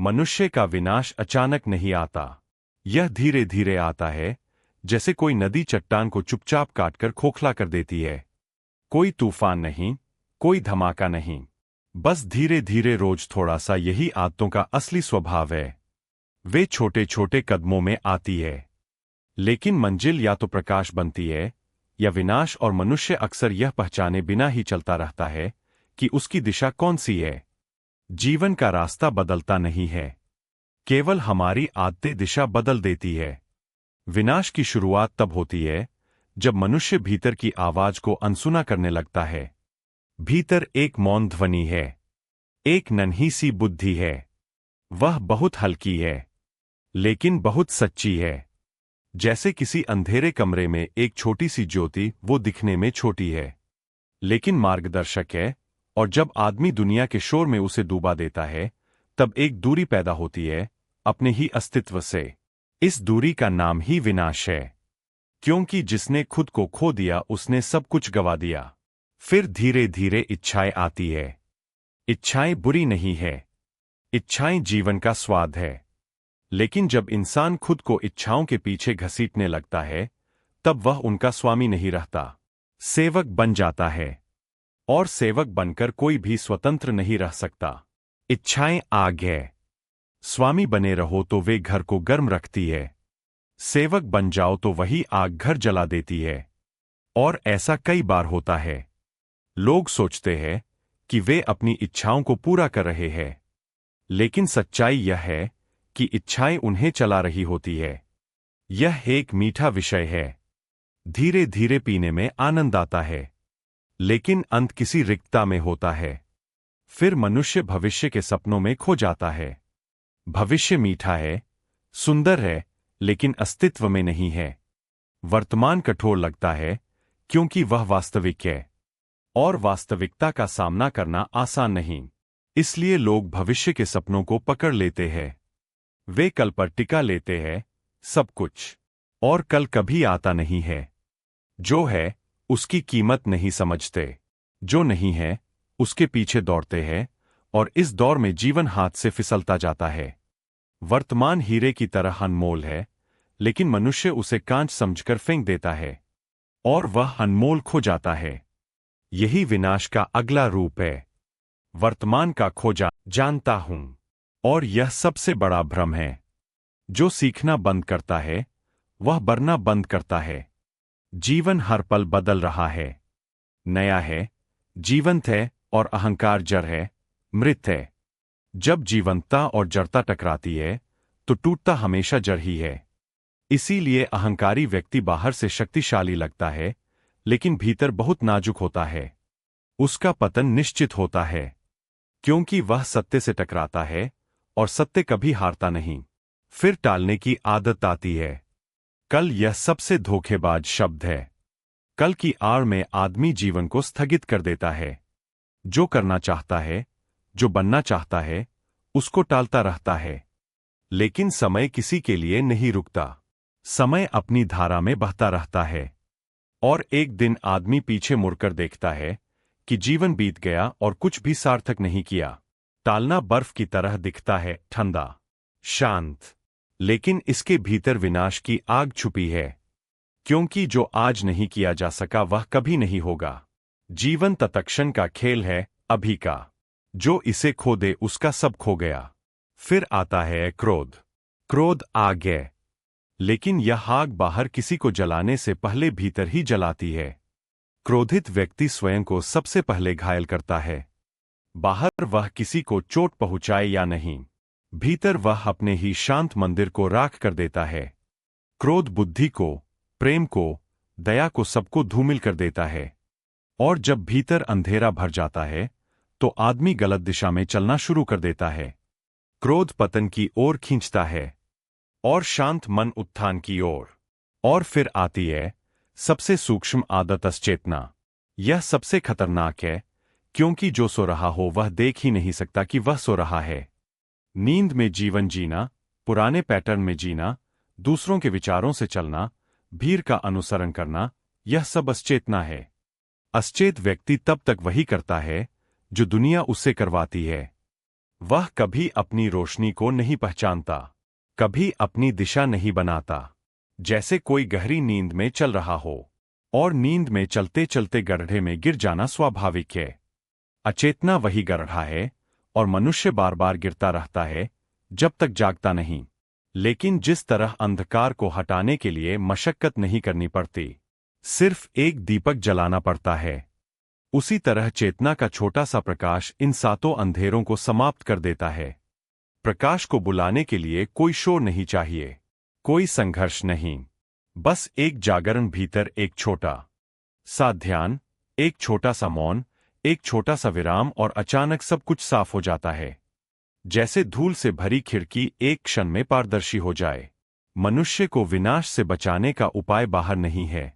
मनुष्य का विनाश अचानक नहीं आता। यह धीरे धीरे आता है, जैसे कोई नदी चट्टान को चुपचाप काटकर खोखला कर देती है। कोई तूफान नहीं, कोई धमाका नहीं, बस धीरे धीरे रोज थोड़ा सा। यही आदतों का असली स्वभाव है। वे छोटे छोटे कदमों में आती है, लेकिन मंजिल या तो प्रकाश बनती है या विनाश, और मनुष्य अक्सर यह पहचाने बिना ही चलता रहता है कि उसकी दिशा कौन सी है। जीवन का रास्ता बदलता नहीं है, केवल हमारी आदतें दिशा बदल देती है। विनाश की शुरुआत तब होती है जब मनुष्य भीतर की आवाज को अनसुना करने लगता है। भीतर एक मौन ध्वनि है, एक नन्ही सी बुद्धि है। वह बहुत हल्की है, लेकिन बहुत सच्ची है। जैसे किसी अंधेरे कमरे में एक छोटी सी ज्योति, वो दिखने में छोटी है लेकिन मार्गदर्शक है, और जब आदमी दुनिया के शोर में उसे डूबा देता है, तब एक दूरी पैदा होती है अपने ही अस्तित्व से। इस दूरी का नाम ही विनाश है, क्योंकि जिसने खुद को खो दिया उसने सब कुछ गवा दिया। फिर धीरे धीरे इच्छाएं आती है। इच्छाएं बुरी नहीं है, इच्छाएं जीवन का स्वाद है। लेकिन जब इंसान खुद को इच्छाओं के पीछे घसीटने लगता है, तब वह उनका स्वामी नहीं रहता, सेवक बन जाता है। और सेवक बनकर कोई भी स्वतंत्र नहीं रह सकता। इच्छाएं आग है, स्वामी बने रहो तो वे घर को गर्म रखती है, सेवक बन जाओ तो वही आग घर जला देती है। और ऐसा कई बार होता है। लोग सोचते हैं कि वे अपनी इच्छाओं को पूरा कर रहे हैं, लेकिन सच्चाई यह है कि इच्छाएं उन्हें चला रही होती है। यह एक मीठा विषय है। धीरे धीरे पीने में आनंद आता है, लेकिन अंत किसी रिक्तता में होता है। फिर मनुष्य भविष्य के सपनों में खो जाता है। भविष्य मीठा है, सुंदर है, लेकिन अस्तित्व में नहीं है। वर्तमान कठोर लगता है, क्योंकि वह वास्तविक है, और वास्तविकता का सामना करना आसान नहीं। इसलिए लोग भविष्य के सपनों को पकड़ लेते हैं। वे कल पर टिका लेते हैं सब कुछ, और कल कभी आता नहीं है। जो है उसकी कीमत नहीं समझते, जो नहीं है उसके पीछे दौड़ते हैं, और इस दौर में जीवन हाथ से फिसलता जाता है। वर्तमान हीरे की तरह अनमोल है, लेकिन मनुष्य उसे कांच समझकर फेंक देता है, और वह अनमोल खो जाता है। यही विनाश का अगला रूप है। वर्तमान का खोजा जानता हूं, और यह सबसे बड़ा भ्रम है। जो सीखना बंद करता है, वह बढ़ना बंद करता है। जीवन हर पल बदल रहा है, नया है, जीवंत है, और अहंकार जड़ है, मृत है। जब जीवंतता और जड़ता टकराती है, तो टूटता हमेशा जड़ ही है। इसीलिए अहंकारी व्यक्ति बाहर से शक्तिशाली लगता है, लेकिन भीतर बहुत नाजुक होता है। उसका पतन निश्चित होता है, क्योंकि वह सत्य से टकराता है, और सत्य कभी हारता नहीं। फिर टालने की आदत आती है। कल यह सबसे धोखेबाज शब्द है। कल की आड़ में आदमी जीवन को स्थगित कर देता है। जो करना चाहता है, जो बनना चाहता है, उसको टालता रहता है। लेकिन समय किसी के लिए नहीं रुकता। समय अपनी धारा में बहता रहता है, और एक दिन आदमी पीछे मुड़कर देखता है कि जीवन बीत गया और कुछ भी सार्थक नहीं किया। टालना बर्फ की तरह दिखता है, ठंडा, शांत, लेकिन इसके भीतर विनाश की आग छुपी है, क्योंकि जो आज नहीं किया जा सका वह कभी नहीं होगा। जीवन तत्क्षण का खेल है, अभी का। जो इसे खो दे उसका सब खो गया। फिर आता है क्रोध। क्रोध आग है, लेकिन यह आग बाहर किसी को जलाने से पहले भीतर ही जलाती है। क्रोधित व्यक्ति स्वयं को सबसे पहले घायल करता है। बाहर वह किसी को चोट पहुंचाए या नहीं, भीतर वह अपने ही शांत मंदिर को राख कर देता है। क्रोध बुद्धि को, प्रेम को, दया को, सबको धूमिल कर देता है। और जब भीतर अंधेरा भर जाता है, तो आदमी गलत दिशा में चलना शुरू कर देता है। क्रोध पतन की ओर खींचता है, और शांत मन उत्थान की ओर। और फिर आती है सबसे सूक्ष्म आदत, असचेतना। यह सबसे खतरनाक है, क्योंकि जो सो रहा हो वह देख ही नहीं सकता कि वह सो रहा है। नींद में जीवन जीना, पुराने पैटर्न में जीना, दूसरों के विचारों से चलना, भीड़ का अनुसरण करना, यह सब असचेतना है। असचेत व्यक्ति तब तक वही करता है जो दुनिया उससे करवाती है। वह कभी अपनी रोशनी को नहीं पहचानता, कभी अपनी दिशा नहीं बनाता। जैसे कोई गहरी नींद में चल रहा हो और नींद में चलते चलते गड्ढे में गिर जाना स्वाभाविक है। अचेतना वही गड्ढा है और मनुष्य बार बार गिरता रहता है जब तक जागता नहीं। लेकिन जिस तरह अंधकार को हटाने के लिए मशक्कत नहीं करनी पड़ती, सिर्फ एक दीपक जलाना पड़ता है, उसी तरह चेतना का छोटा सा प्रकाश इन सातों अंधेरों को समाप्त कर देता है। प्रकाश को बुलाने के लिए कोई शोर नहीं चाहिए, कोई संघर्ष नहीं, बस एक जागरण, भीतर एक छोटा सा ध्यान, एक छोटा सा मौन, एक छोटा सा विराम, और अचानक सब कुछ साफ हो जाता है। जैसे धूल से भरी खिड़की एक क्षण में पारदर्शी हो जाए। मनुष्य को विनाश से बचाने का उपाय बाहर नहीं है,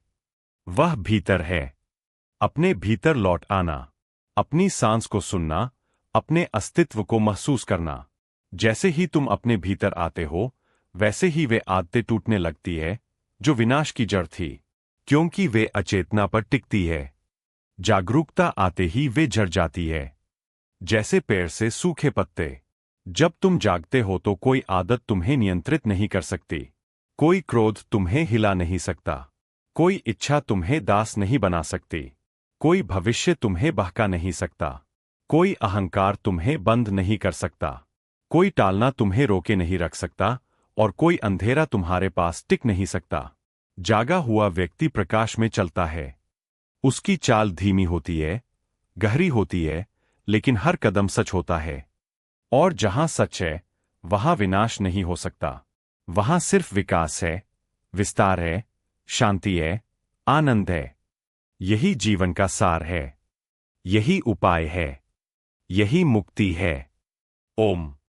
वह भीतर है। अपने भीतर लौट आना, अपनी सांस को सुनना, अपने अस्तित्व को महसूस करना। जैसे ही तुम अपने भीतर आते हो, वैसे ही वे आदतें टूटने लगती है जो विनाश की जड़ थी, क्योंकि वे अचेतना पर टिकती है। जागरूकता आते ही वे झड़ जाती है, जैसे पेड़ से सूखे पत्ते। जब तुम जागते हो तो कोई आदत तुम्हें नियंत्रित नहीं कर सकती, कोई क्रोध तुम्हें हिला नहीं सकता, कोई इच्छा तुम्हें दास नहीं बना सकती, कोई भविष्य तुम्हें बहका नहीं सकता, कोई अहंकार तुम्हें बंद नहीं कर सकता, कोई टालना तुम्हें रोके नहीं रख सकता, और कोई अंधेरा तुम्हारे पास टिक नहीं सकता। जागा हुआ व्यक्ति प्रकाश में चलता है। उसकी चाल धीमी होती है, गहरी होती है, लेकिन हर कदम सच होता है। और जहां सच है, वहां विनाश नहीं हो सकता। वहां सिर्फ विकास है, विस्तार है, शांति है, आनंद है। यही जीवन का सार है, यही उपाय है, यही मुक्ति है। ओम।